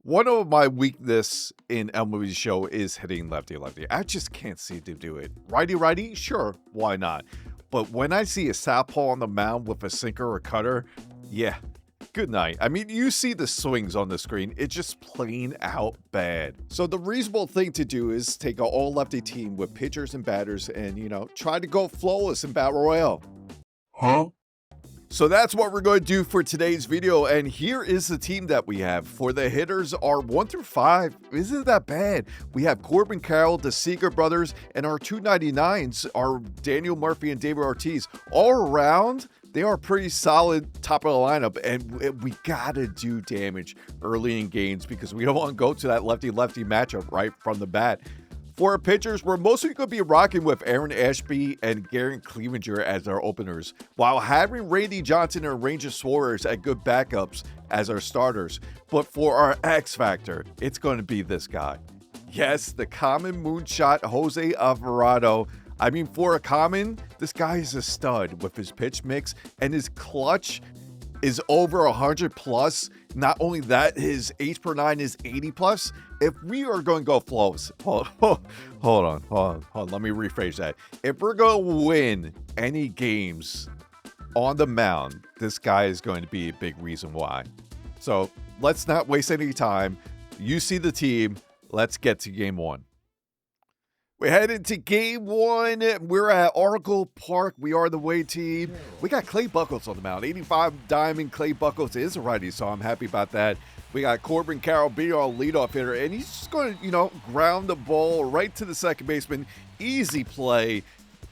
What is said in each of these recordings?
One of my weakness in MLB show is hitting lefty-lefty. I just can't seem to do it. Righty-righty, sure, why not? But when I see a southpaw on the mound with a sinker or cutter, yeah, good night. I mean, you see the swings on the screen. It's just plain out bad. So the reasonable thing to do is take an all-lefty team with pitchers and batters and, try to go flawless in Battle Royale. Huh? So that's what we're going to do for today's video, and here is the team that we have. For the hitters, our 1 through 5 isn't that bad. We have Corbin Carroll, the Seager brothers, and our 299s are Daniel Murphy and David Ortiz. All around, they are pretty solid top of the lineup, and we gotta do damage early in games because we don't want to go to that lefty-lefty matchup right from the bat. For our pitchers, we're mostly going to be rocking with Aaron Ashby and Garrett Cleavinger as our openers, while having Randy Johnson and Ranger Suarez at good backups as our starters. But for our X Factor, it's going to be this guy. Yes, the common moonshot Jose Alvarado. I mean, for a common, this guy is a stud with his pitch mix, and his clutch is over 100 plus. Not only that, his H per 9 is 80 plus. If we are going to go flawless, hold on. Let me rephrase that. If we're going to win any games on the mound, this guy is going to be a big reason why. So let's not waste any time. You see the team. Let's get to game one. We're headed to game one. We're at Oracle Park. We are the Way team. We got Clay Buchholz on the mound. 85 diamond. Clay Buchholz is a righty, so I'm happy about that. We got Corbin Carroll being our leadoff hitter, and he's just going to, ground the ball right to the second baseman. Easy play,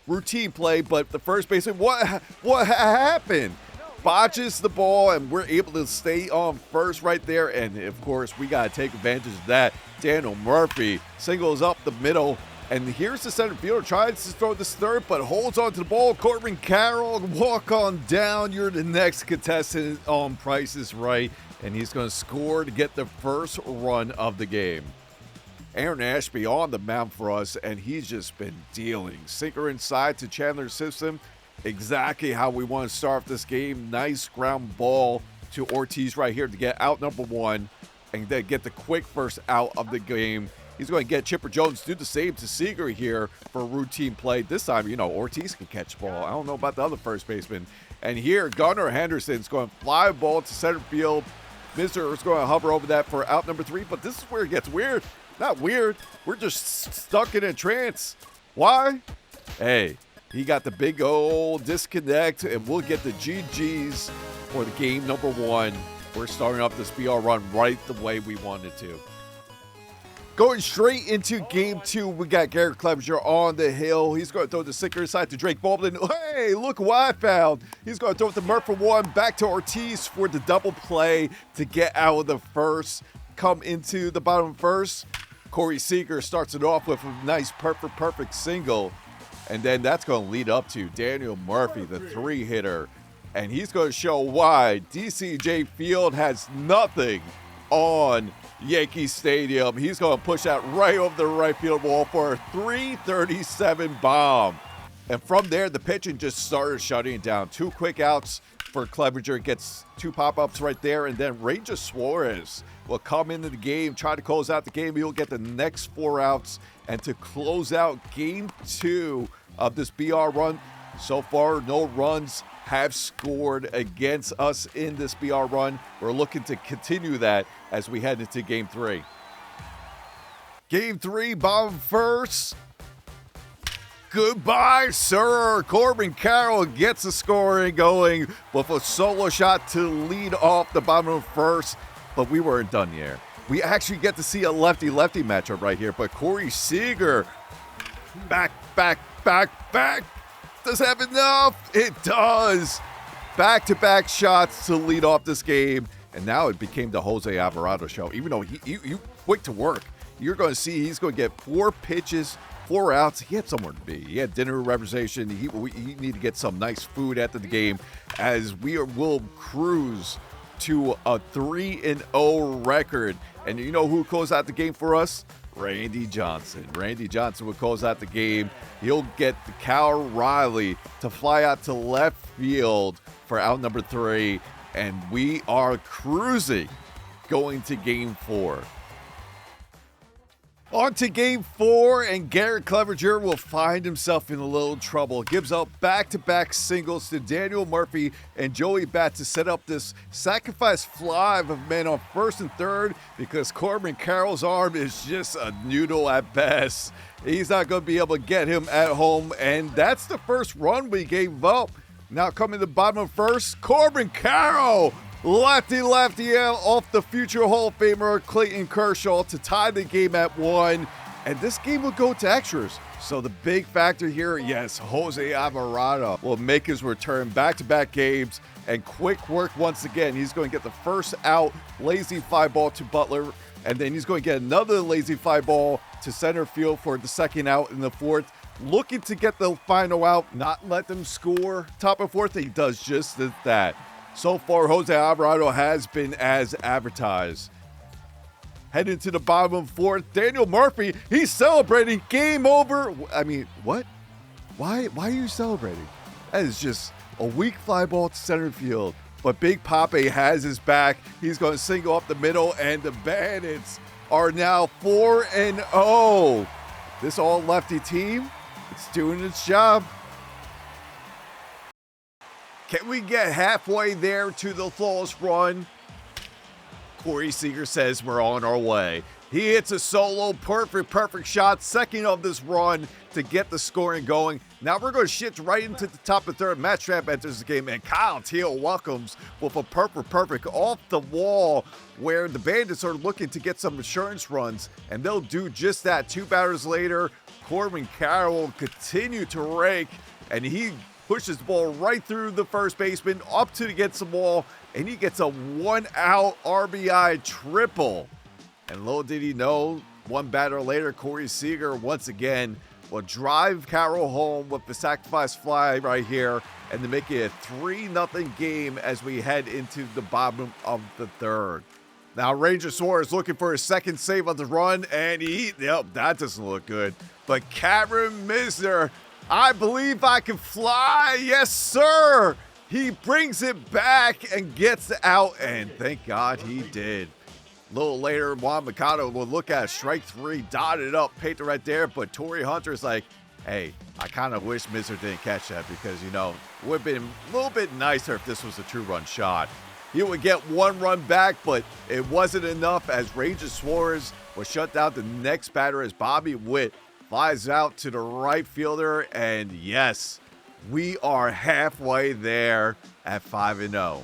routine play, but the first baseman, what happened? Botches the ball, and we're able to stay on first right there, and of course, we got to take advantage of that. Daniel Murphy singles up the middle. And here's the center fielder, tries to throw this third, but holds on to the ball. Corbin Carroll, walk on down. You're the next contestant on Price is Right. And he's going to score to get the first run of the game. Aaron Ashby on the mound for us, and he's just been dealing. Sinker inside to Chandler's system. Exactly how we want to start this game. Nice ground ball to Ortiz right here to get out number one and then get the quick first out of the game. He's going to get Chipper Jones to do the same to Seager here for routine play. This time, Ortiz can catch the ball. I don't know about the other first baseman. And here, Gunnar Henderson's going to fly a ball to center field. Mister is going to hover over that for out number 3. But this is where it gets weird. Not weird. We're just stuck in a trance. Why? Hey, he got the big old disconnect, and we'll get the GGs for the game number 1. We're starting off this BR run right the way we wanted to. Going straight into game 2, we got Garrett Cleavinger on the hill. He's going to throw the sinker inside to Drake Baldwin. Hey, look what I found. He's going to throw it to Murph for 1, back to Ortiz for the double play to get out of the first. Come into the bottom first. Corey Seager starts it off with a nice perfect single. And then that's going to lead up to Daniel Murphy, the 3-hitter. And he's going to show why DCJ Field has nothing on Yankee Stadium. He's going to push that right over the right field wall for a 337 bomb. And from there, the pitching just started shutting it down. 2 quick outs for Cleavinger. Gets 2 pop-ups right there. And then Ranger Suarez will come into the game, try to close out the game. He'll get the next 4 outs. And to close out game 2 of this BR run, so far, no runs have scored against us in this BR run. We're looking to continue that as we head into game 3. Game 3, bomb first. Goodbye, sir. Corbin Carroll gets the scoring going with a solo shot to lead off the bottom of first, but we weren't done yet. We actually get to see a lefty-lefty matchup right here, but Corey Seager, back. Does it have enough? It does. Back-to-back shots to lead off this game. And now it became the Jose Alvarado show. Even though he quick to work, you're going to see he's going to get 4 pitches, 4 outs. He had somewhere to be. He had dinner reservation. He need to get some nice food after the game as will cruise to a 3-0 record. And you know who closed out the game for us? Randy Johnson. Randy Johnson will close out the game. He'll get the Cal Riley to fly out to left field for out number 3. And we are cruising going to game 4. On to game 4, and Garrett Clevenger will find himself in a little trouble. Gives up back-to-back singles to Daniel Murphy and Joey Bat to set up this sacrifice fly of men on first and third because Corbin Carroll's arm is just a noodle at best. He's not going to be able to get him at home, and that's the first run we gave up. Now coming to the bottom of first, Corbin Carroll. Lefty off the future Hall of Famer Clayton Kershaw to tie the game at 1. And this game will go to extras. So the big factor here, yes, Jose Alvarado will make his return back-to-back games. And quick work once again. He's going to get the first out, lazy fly ball to Butler. And then he's going to get another lazy fly ball to center field for the second out in the 4th. Looking to get the final out, not let them score. Top of 4th, he does just that. So far, Jose Alvarado has been as advertised. Heading to the bottom of 4th, Daniel Murphy, he's celebrating. Game over. I mean, what? Why are you celebrating? That is just a weak fly ball to center field. But Big Pape has his back. He's going to single up the middle, and the Bandits are now 4-0. This all-lefty team, it's doing its job. Can we get halfway there to the flawless run? Corey Seager says we're on our way. He hits a solo, perfect shot, second of this run to get the scoring going. Now we're going to shift right into the top of 3rd. Matt Trapp enters the game, and Kyle Teal welcomes with a perfect off the wall where the Bandits are looking to get some insurance runs, and they'll do just that. 2 batters later, Corbin Carroll will continue to rake, and he pushes the ball right through the first baseman, up to against the wall, and he gets a 1-out RBI triple. And little did he know, 1 batter later, Corey Seager once again will drive Carroll home with the sacrifice fly right here, and to make it a 3-0 game as we head into the bottom of the 3rd. Now Ranger Suarez looking for his second save on the run, and that doesn't look good. But Cameron Misner, I believe I can fly. Yes, sir. He brings it back and gets out, and thank God he did. A little later, Juan Mercado will look at strike 3, dotted up, painted right there, but Torrey Hunter's like, hey, I kind of wish Misner didn't catch that because, it would have been a little bit nicer if this was a 2-run shot. He would get 1 run back, but it wasn't enough as Ranger Suarez was shut down. The next batter as Bobby Witt flies out to the right fielder, and yes, we are halfway there at 5-0.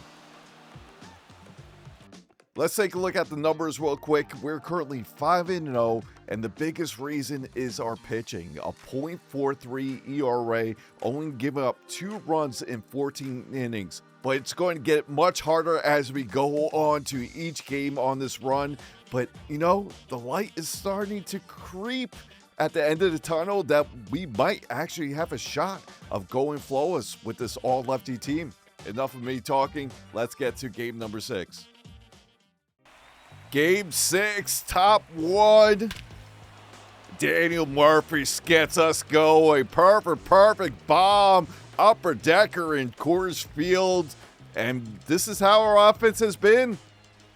Let's take a look at the numbers real quick. We're currently 5-0, and the biggest reason is our pitching. A .43 ERA, only giving up 2 runs in 14 innings. But it's going to get much harder as we go on to each game on this run. But, the light is starting to creep at the end of the tunnel that we might actually have a shot of going flawless with this all-lefty team. Enough of me talking. Let's get to game number 6. Game 6, top 1. Daniel Murphy gets us going. Perfect bomb. Upper decker in Coors Field. And this is how our offense has been.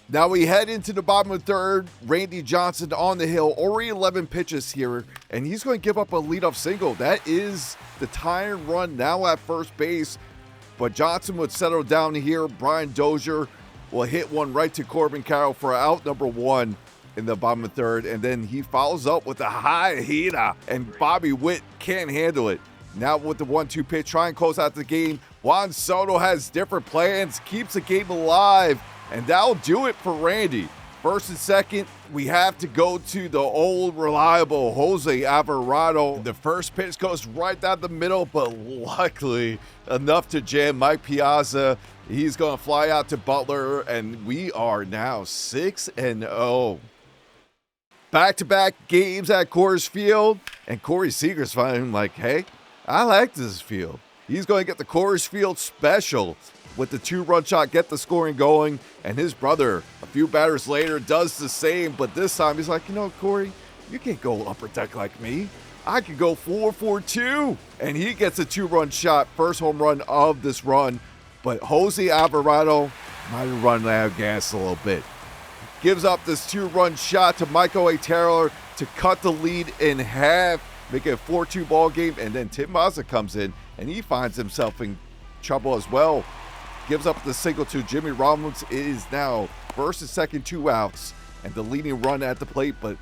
Now we head into the bottom of the 3rd. Randy Johnson on the hill. Already 11 pitches here. And he's going to give up a leadoff single. That is the tying run now at first base. But Johnson would settle down here. Brian Dozier will hit one right to Corbin Carroll for out number 1 in the bottom of the 3rd. And then he follows up with a high hitter. And Bobby Witt can't handle it. Now with the 1-2 pitch, try and close out the game. Juan Soto has different plans. Keeps the game alive. And that'll do it for Randy. First and second, we have to go to the old reliable Jose Alvarado. The first pitch goes right down the middle, but luckily enough to jam Mike Piazza. He's going to fly out to Butler, and we are now 6-0. Back-to-back games at Coors Field, and Corey Seager's finding like, hey, I like this field. He's going to get the Coors Field special with the 2-run shot, get the scoring going, and his brother, a few batters later, does the same, but this time he's like, Corey, you can't go upper deck like me. I could go 4-4-2, and he gets a 2-run shot, first home run of this run, but Jose Alvarado might have run out of gas a little bit. gives up this 2-run shot to Michael A. Taylor to cut the lead in half, make it a 4-2 ball game. And then Tim Mazza comes in, and he finds himself in trouble as well. Gives up the single to Jimmy Rollins. It is now first and second, 2 outs, and the leading run at the plate. But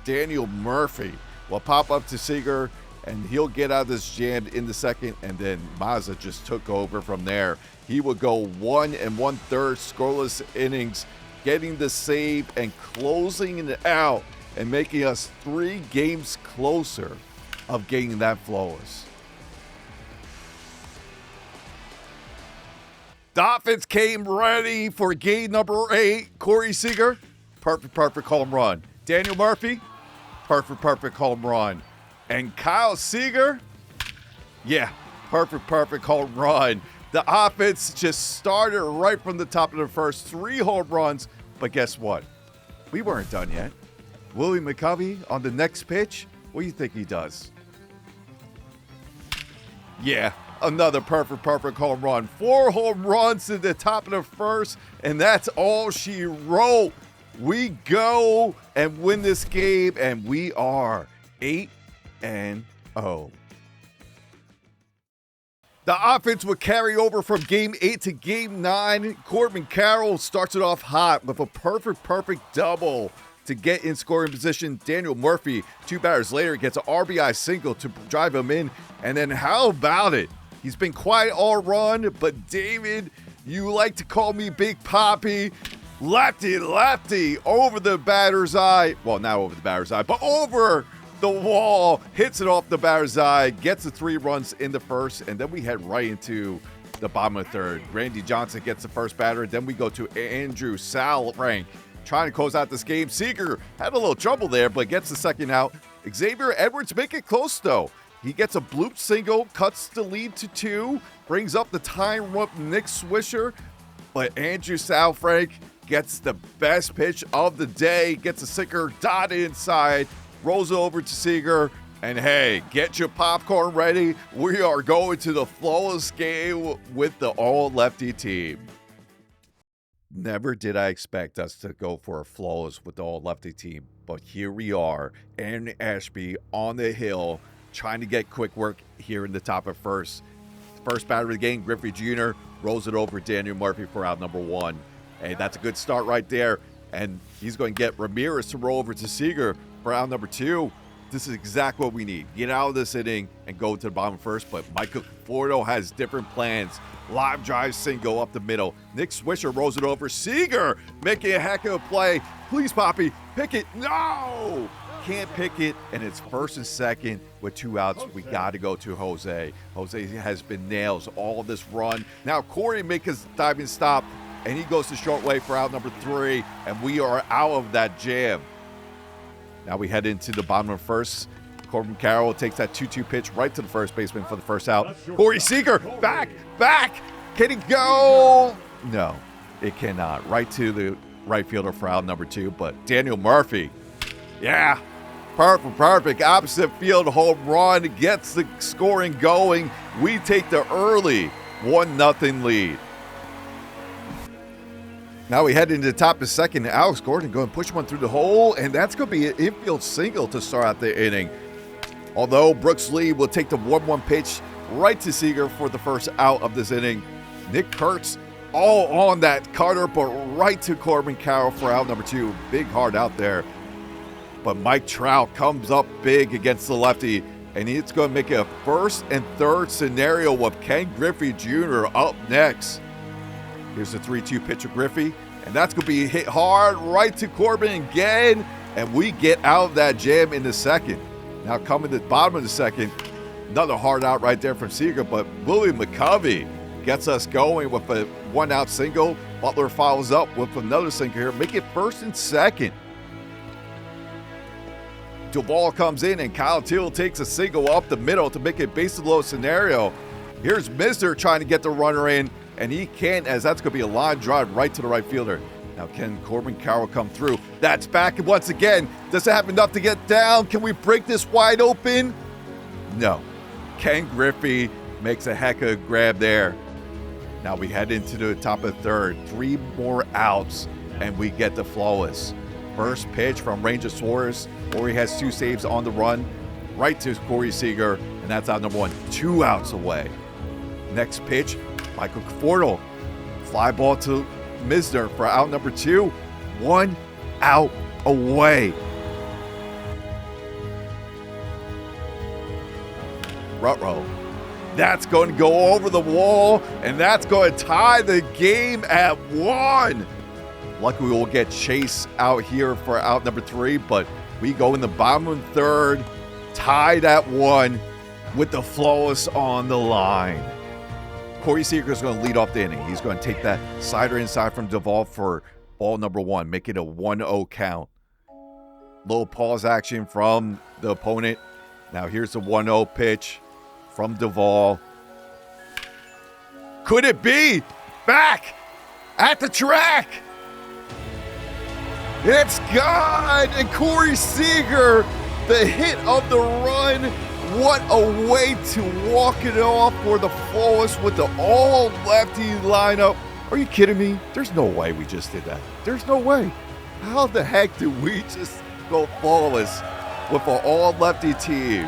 Daniel Murphy will pop up to Seager, and he'll get out of this jam in the second. And then Mazza just took over from there. He would go 1 1/3 scoreless innings, getting the save and closing it out and making us 3 games closer of getting that flawless. The offense came ready for game number 8. Corey Seager, perfect home run. Daniel Murphy, perfect home run. And Kyle Seager, yeah, perfect home run. The offense just started right from the top of the first, 3 home runs. But guess what? We weren't done yet. Willie McCovey on the next pitch, what do you think he does? Yeah, another perfect home run. 4 home runs to the top of the first, and that's all she wrote. We go and win this game, and we are 8-0. The offense would carry over from game 8 to game 9. Corbin Carroll starts it off hot with a perfect double to get in scoring position. Daniel Murphy, 2 batters later, gets an RBI single to drive him in. And then how about it? He's been quiet all run, but David, you like to call me Big Poppy. Lefty over the batter's eye. Well, not over the batter's eye, but over the wall, hits it off the batter's eye, gets the 3 runs in the first, and then we head right into the bottom of the third. Randy Johnson gets the first batter, then we go to Andrew Salrank trying to close out this game. Seager had a little trouble there, but gets the second out. Xavier Edwards make it close, though. He gets a bloop single, cuts the lead to 2, brings up the tying run Nick Swisher, but Andrew Salrank gets the best pitch of the day, gets a sinker dotted inside, rolls it over to Seager, and hey, get your popcorn ready. We are going to the flawless game with the all-lefty team. Never did I expect us to go for a flawless with the all-lefty team, but here we are, Aaron Ashby on the hill, trying to get quick work here in the top of first. First batter of the game, Griffey Jr. rolls it over Daniel Murphy for out number 1. Hey, that's a good start right there, and he's going to get Ramirez to roll over to Seager for out number 2. This is exactly what we need. Get out of this inning and go to the bottom first. But Michael Conforto has different plans. Live drive single up the middle. Nick Swisher rolls it over. Seager making a heck of a play. Please, Poppy, pick it. No! Can't pick it, and it's first and second with 2 outs. We got to go to Jose. Jose has been nails all this run. Now Corey makes his diving stop, and he goes to short way for out number 3, and we are out of that jam. Now we head into the bottom of first. Corbin Carroll takes that 2-2 pitch right to the first baseman for the first out. Corey Seager, back. Can it go? No, it cannot. Right to the right fielder for out number 2. But Daniel Murphy, yeah, perfect. Opposite field home run, gets the scoring going. We take the early 1-0 lead. Now we head into the top of the second. Alex Gordon going to push one through the hole, and that's going to be an infield single to start out the inning. Although Brooks Lee will take the 1-1 pitch right to Seager for the first out of this inning. Nick Kurtz all on that cutter, but right to Corbin Carroll for out number 2. Big hard out there. But Mike Trout comes up big against the lefty, and it's going to make it a first and third scenario with Ken Griffey Jr. up next. Here's the 3-2 pitch of Griffey, and that's going to be hit hard right to Corbin again, and we get out of that jam in the second. Now coming to the bottom of the second, another hard out right there from Seager, but Willie McCovey gets us going with a 1-out single. Butler follows up with another single here, make it first and second. Duvall comes in, and Kyle Teal takes a single up the middle to make it base low scenario. Here's Mister trying to get the runner in, and he can't, as that's going to be a line drive right to the right fielder. Now can Corbin Carroll come through? That's back once again. Does it have enough to get down? Can we break this wide open? No. Ken Griffey makes a heck of a grab there. Now we head into the top of the third. 3 more outs. and we get the flawless. First pitch from Rangersaurus. Corey has 2 saves on the run, right to Corey Seager, and that's out number 1. 2 outs away. Next pitch, Michael Conforto. Fly ball to Misner for out number 2. 1 out away. Rutrow. That's going to go over the wall, and that's going to tie the game at 1. Luckily, we'll get Chase out here for out number 3, but we go in the bottom of the 3rd, tied at 1 with the flawless on the line. Corey Seager is going to lead off the inning. He's going to take that slider inside from Duvall for ball number 1, make it a 1-0 count. Little pause action from the opponent. Now here's the 1-0 pitch from Duvall. Could it be? Back at the track. It's gone. And Corey Seager, the hit of the run. What a way to walk it off for the flawless with the all-lefty lineup. Are you kidding me? There's no way we just did that. There's no way. How the heck did we just go flawless with an all-lefty team?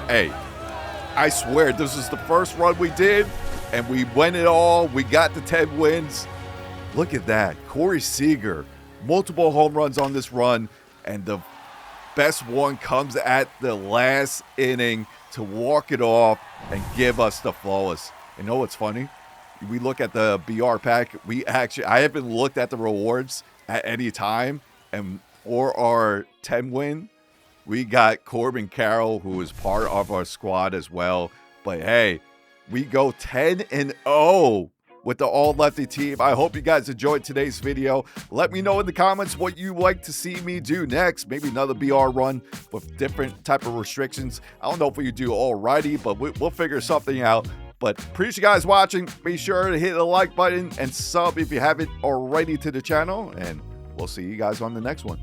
Hey, I swear this is the first run we did, and we won it all. We got the 10 wins. Look at that. Corey Seager, multiple home runs on this run, and the best one comes at the last inning to walk it off and give us the flawless. You know what's funny? We look at the BR pack. I haven't looked at the rewards at any time, and for our 10 win, we got Corbin Carroll, who is part of our squad as well. But hey, we go 10-0 with the all-lefty team. I hope you guys enjoyed today's video. Let me know in the comments what you like to see me do next. Maybe another BR run with different type of restrictions. I don't know if we do alrighty, but we'll figure something out. But appreciate you guys watching. Be sure to hit the like button and sub if you haven't already to the channel. And we'll see you guys on the next one.